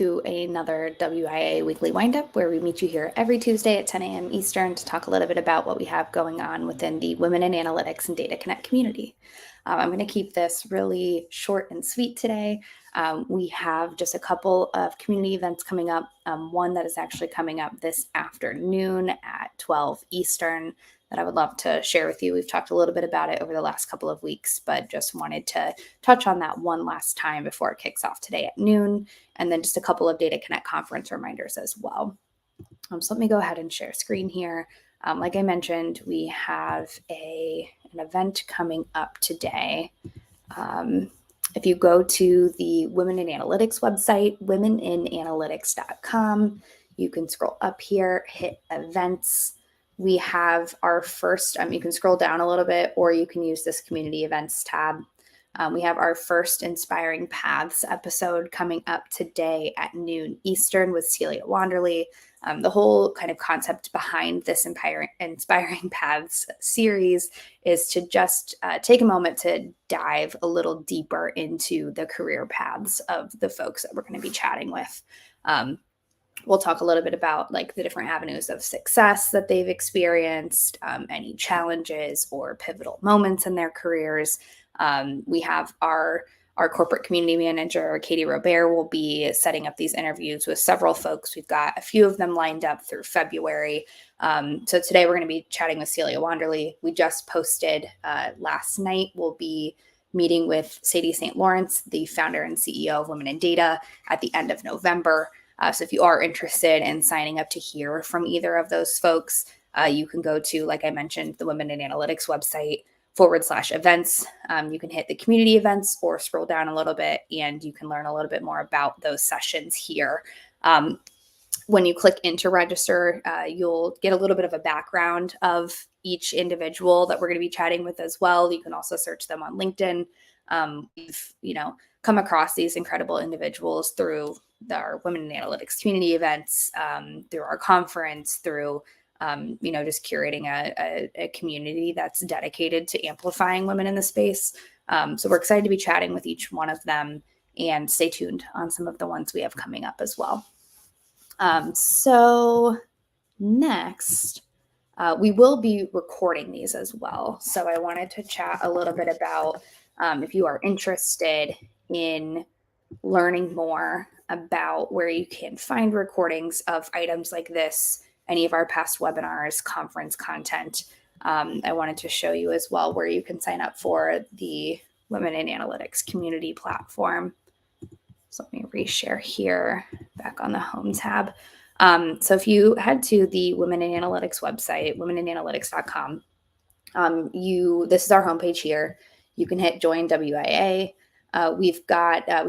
to another WIA Weekly Wind Up, where we meet you here every Tuesday at 10 a.m. Eastern to talk a little bit about what we have going on within the Women in Analytics and Data Connect community. I'm going to keep this really short and sweet today. We have just a couple of community events coming up. One that is actually coming up this afternoon at 12 Eastern that I would love to share with you. We've talked a little bit about it over the last couple of weeks, but just wanted to touch on that one last time before it kicks off today at noon, and then just a couple of Data Connect conference reminders as well. So let me go ahead and share screen here. Like I mentioned, we have an event coming up today. If you go to the Women in Analytics website, womeninanalytics.com, you can scroll up here, hit events. We have our first, you can scroll down a little bit, or you can use this community events tab. We have our first Inspiring Paths episode coming up today at noon Eastern with Celia Wanderley. The whole kind of concept behind this Inspiring Paths series is to just take a moment to dive a little deeper into the career paths of the folks that we're going to be chatting with. We'll talk a little bit about like the different avenues of success that they've experienced, any challenges or pivotal moments in their careers. We have our corporate community manager, Katie Robert, will be setting up these interviews with several folks. We've got a few of them lined up through February. So today we're going to be chatting with Celia Wanderley. We just posted last night. We'll be meeting with Sadie St. Lawrence, the founder and CEO of Women in Data, at the end of November. So if you are interested in signing up to hear from either of those folks, you can go to, like I mentioned, the Women in Analytics website /events. You can hit the community events or scroll down a little bit and you can learn a little bit more about those sessions here. When you click into register, you'll get a little bit of a background of each individual that we're going to be chatting with as well. You can also search them on LinkedIn. We've, come across these incredible individuals through our Women in Analytics community events, through our conference, through just curating a community that's dedicated to amplifying women in the space. So we're excited to be chatting with each one of them, and stay tuned on some of the ones we have coming up as well. So next, we will be recording these as well. So I wanted to chat a little bit about if you are interested in learning more about where you can find recordings of items like this, any of our past webinars, conference content. I wanted to show you as well where you can sign up for the Women in Analytics community platform. So let me reshare here back on the home tab. So if you head to the Women in Analytics website, womeninanalytics.com, this is our homepage here. You can hit join WIA. We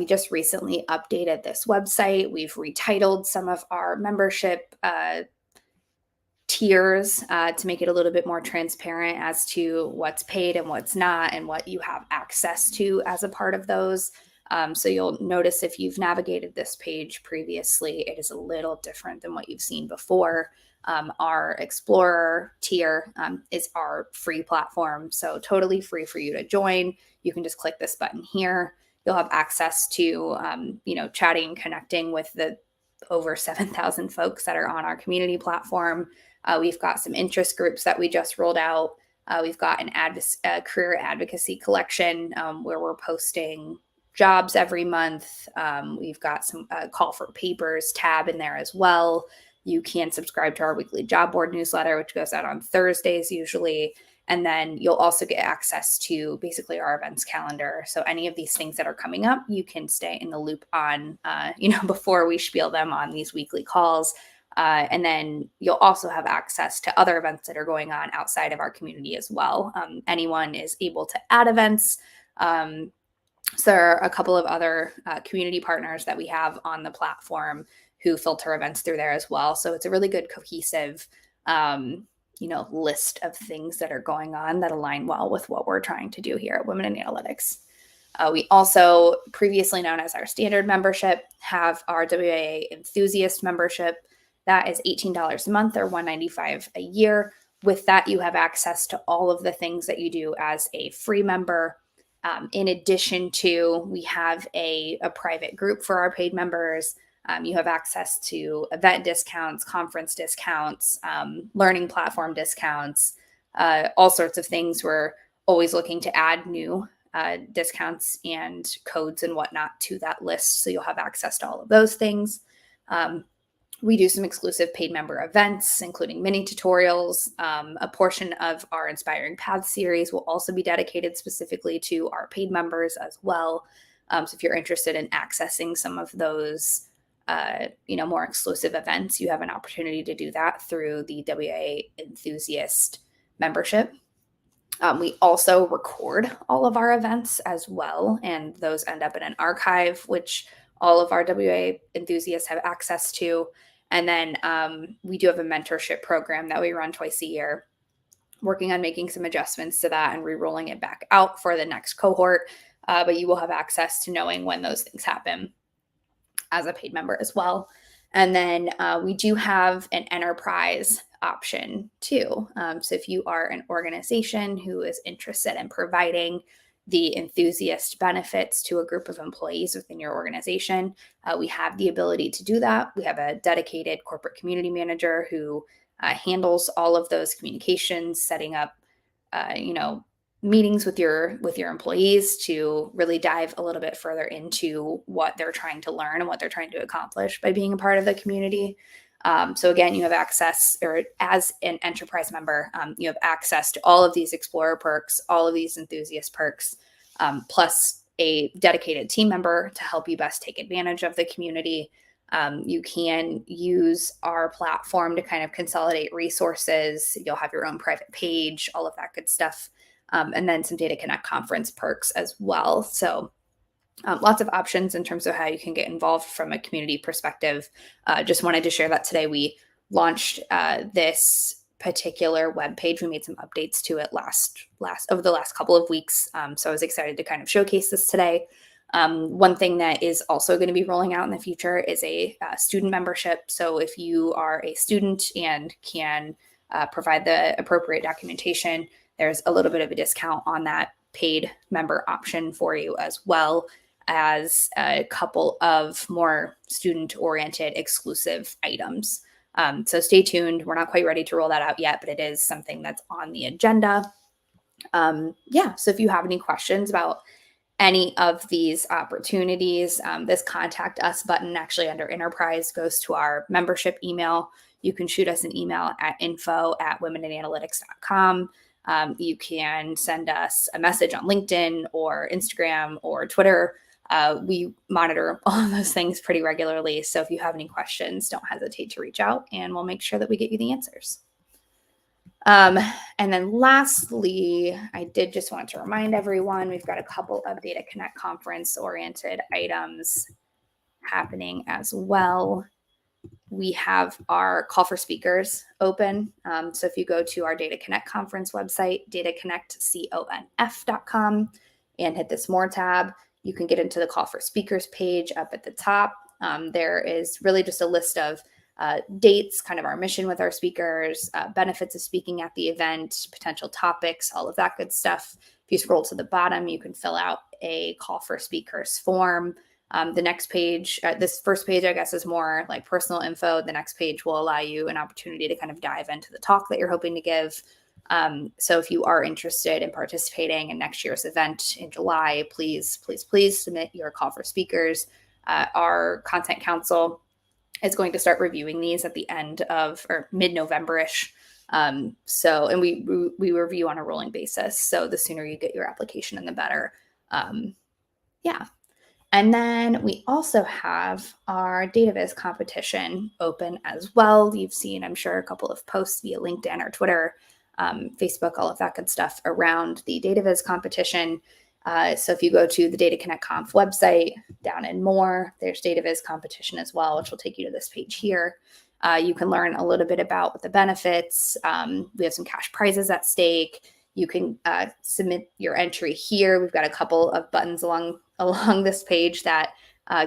just recently updated this website. We've retitled some of our membership tiers to make it a little bit more transparent as to what's paid and what's not, and what you have access to as a part of those. So you'll notice if you've navigated this page previously, it is a little different than what you've seen before. Our Explorer tier is our free platform, so totally free for you to join. You can just click this button here. You'll have access to, chatting and connecting with the over 7,000 folks that are on our community platform. We've got some interest groups that we just rolled out. We've got a career advocacy collection where we're posting jobs every month. We've got some call for papers tab in there as well. You can subscribe to our weekly job board newsletter, which goes out on Thursdays usually. And then you'll also get access to basically our events calendar. So any of these things that are coming up, you can stay in the loop on, before we spiel them on these weekly calls. And then you'll also have access to other events that are going on outside of our community as well. Anyone is able to add events. So there are a couple of other community partners that we have on the platform who filter events through there as well. So it's a really good cohesive, list of things that are going on that align well with what we're trying to do here at Women in Analytics. We also, previously known as our standard membership, have our WIA enthusiast membership. That is $18 a month or $195 a year. With that, you have access to all of the things that you do as a free member. In addition to, we have a private group for our paid members. You have access to event discounts, conference discounts, learning platform discounts, all sorts of things. We're always looking to add new discounts and codes and whatnot to that list. So you'll have access to all of those things. We do some exclusive paid member events, including mini tutorials. A portion of our Inspiring Paths series will also be dedicated specifically to our paid members as well. So if you're interested in accessing some of those, more exclusive events, you have an opportunity to do that through the WIA Enthusiast membership. We also record all of our events as well, and those end up in an archive, which all of our WIA enthusiasts have access to. And then we do have a mentorship program that we run twice a year, working on making some adjustments to that and re-rolling it back out for the next cohort. But you will have access to knowing when those things happen as a paid member as well. And then we do have an enterprise option too. So if you are an organization who is interested in providing the enthusiast benefits to a group of employees within your organization, we have the ability to do that. We have a dedicated corporate community manager who handles all of those communications, setting up, meetings with your employees to really dive a little bit further into what they're trying to learn and what they're trying to accomplish by being a part of the community. So again, you have access, or as an enterprise member, you have access to all of these Explorer perks, all of these enthusiast perks, plus a dedicated team member to help you best take advantage of the community. You can use our platform to kind of consolidate resources. You'll have your own private page, all of that good stuff. And then some Data Connect conference perks as well. So lots of options in terms of how you can get involved from a community perspective. Just wanted to share that today. We launched this particular webpage. We made some updates to it over the last couple of weeks. So I was excited to kind of showcase this today. One thing that is also going to be rolling out in the future is a student membership. So if you are a student and can provide the appropriate documentation, there's a little bit of a discount on that paid member option for you, as well as a couple of more student-oriented exclusive items. So stay tuned. We're not quite ready to roll that out yet, but it is something that's on the agenda. So if you have any questions about any of these opportunities, this contact us button actually under enterprise goes to our membership email. You can shoot us an email at info@womenandanalytics.com. You can send us a message on LinkedIn or Instagram or Twitter. We monitor all of those things pretty regularly. So if you have any questions, don't hesitate to reach out and we'll make sure that we get you the answers. And then lastly, I did just want to remind everyone, we've got a couple of Data Connect conference oriented items happening as well. We have our call for speakers open. So if you go to our Data Connect conference website, dataconnectconf.com, and hit this More tab, you can get into the call for speakers page up at the top. There is really just a list of dates, kind of our mission with our speakers, benefits of speaking at the event, potential topics, all of that good stuff. If you scroll to the bottom, you can fill out a call for speakers form. The next page, this first page, I guess, is more like personal info. The next page will allow you an opportunity to kind of dive into the talk that you're hoping to give. So if you are interested in participating in next year's event in July, please submit your call for speakers. Our content council is going to start reviewing these at the end of, or mid-November-ish. And we review on a rolling basis. So the sooner you get your application in, the better. And then we also have our DataViz competition open as well. You've seen, I'm sure, a couple of posts via LinkedIn or Twitter, Facebook, all of that good stuff around the DataViz competition. So if you go to the Data Connect Conf website, down in More, there's DataViz competition as well, which will take you to this page here. You can learn a little bit about the benefits. We have some cash prizes at stake. You can submit your entry here. We've got a couple of buttons along this page that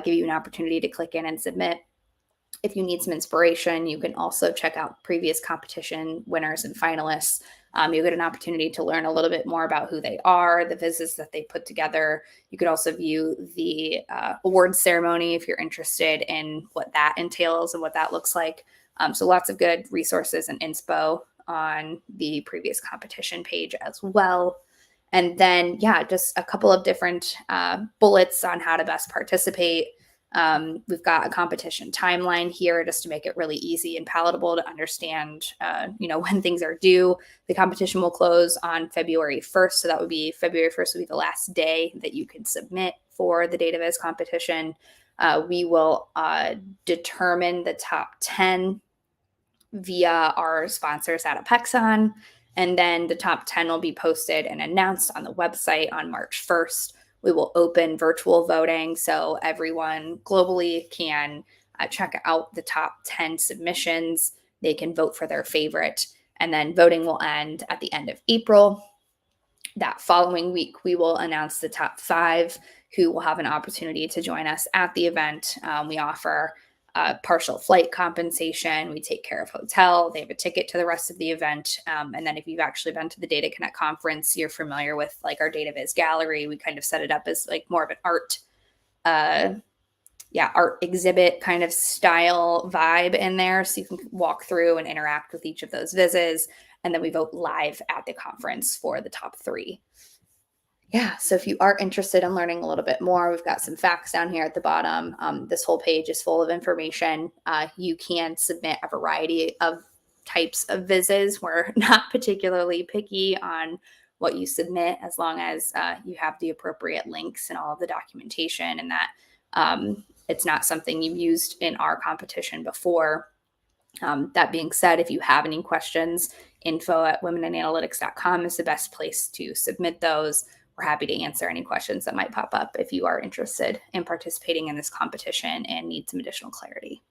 give you an opportunity to click in and submit. If you need some inspiration, you can also check out previous competition winners and finalists. You'll get an opportunity to learn a little bit more about who they are, the vizzes that they put together. You could also view the awards ceremony if you're interested in what that entails and what that looks like. So lots of good resources and inspo on the previous competition page as well. And then, yeah, just a couple of different bullets on how to best participate. We've got a competition timeline here just to make it really easy and palatable to understand, when things are due. The competition will close on February 1st. So that would be February 1st would be the last day that you can submit for the Data Viz competition. We will determine the top 10 via our sponsors at Apexon. And then the top 10 will be posted and announced on the website on March 1st. We will open virtual voting so everyone globally can check out the top 10 submissions. They can vote for their favorite. And then voting will end at the end of April. That following week, we will announce the top 5 who will have an opportunity to join us at the event. We offer partial flight compensation. We take care of hotel. They have a ticket to the rest of the event. And then if you've actually been to the Data Connect conference, you're familiar with like our Data Viz gallery. We kind of set it up as like more of an art exhibit kind of style vibe in there. So you can walk through and interact with each of those vizzes. And then we vote live at the conference for the top 3. Yeah, so if you are interested in learning a little bit more, we've got some facts down here at the bottom. This whole page is full of information. You can submit a variety of types of vizzes. We're not particularly picky on what you submit as long as you have the appropriate links and all of the documentation and that it's not something you've used in our competition before. That being said, if you have any questions, info@womeninalytics.com is the best place to submit those. We're happy to answer any questions that might pop up if you are interested in participating in this competition and need some additional clarity.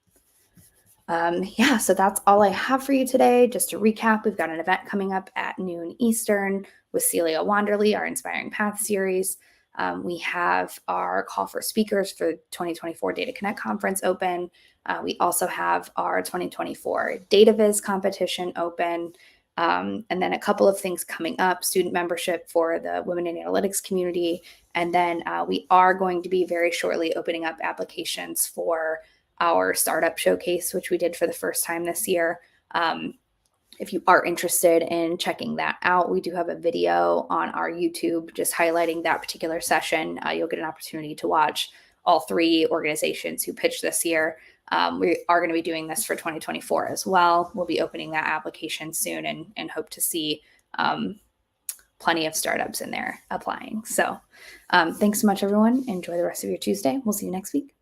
So that's all I have for you today. Just to recap, we've got an event coming up at noon Eastern with Celia Wanderley, our Inspiring Path series. We have our call for speakers for the 2024 Data Connect conference open. We also have our 2024 Data Viz competition open. And then a couple of things coming up, student membership for the Women in Analytics community. And then we are going to be very shortly opening up applications for our startup showcase, which we did for the first time this year. If you are interested in checking that out, we do have a video on our YouTube just highlighting that particular session. You'll get an opportunity to watch all 3 organizations who pitched this year. We are going to be doing this for 2024 as well. We'll be opening that application soon and hope to see plenty of startups in there applying. So thanks so much, everyone. Enjoy the rest of your Tuesday. We'll see you next week.